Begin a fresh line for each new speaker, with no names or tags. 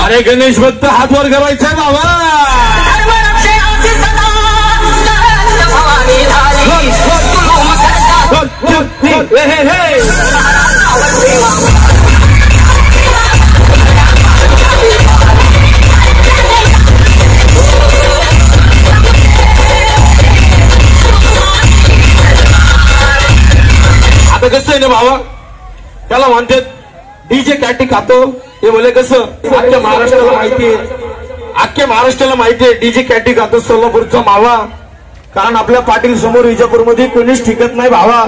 अरे गणेश भक्त हात वर करायचा बाबा. आता कसं आहे ना भावा, त्याला म्हणतात डीजे कॅटी खातो. हे बोले कसं, अख्ख्या महाराष्ट्राला माहितीये, अख्ख्या महाराष्ट्राला माहितीये डीजे कॅटी खातो सोलापूरचा मावा. कारण आपल्या पाटील समोर विजापूरमध्ये कोणीच टिकत नाही भावा.